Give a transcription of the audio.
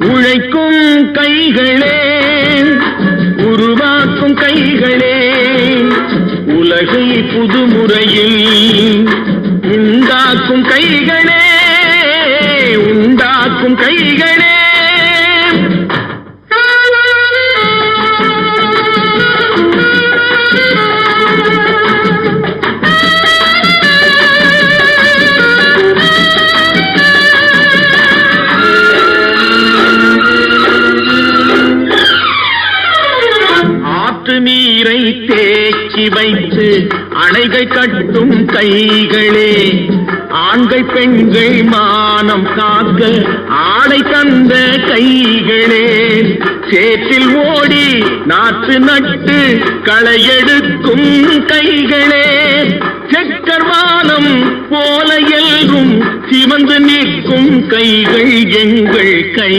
உழைக்கும் கைகளே, உருவாக்கும் கைகளே, உலகை புதுமுறையில் உண்டாக்கும் கைகளே, உண்டாக்கும் கைகளே. நீரை தேக்கி வைத்து அணைகள் கட்டும் கைகளே, ஆண்கள் பெண்கள் மானம் காக்க ஆடை தந்த கைகளே, சேற்றில் ஓடி நாற்று நட்டு களையெடுக்கும் கைகளே, செக்கர்வானம் போல எல்லும் சிவந்து நிற்கும் கைகள் எங்கள் கை.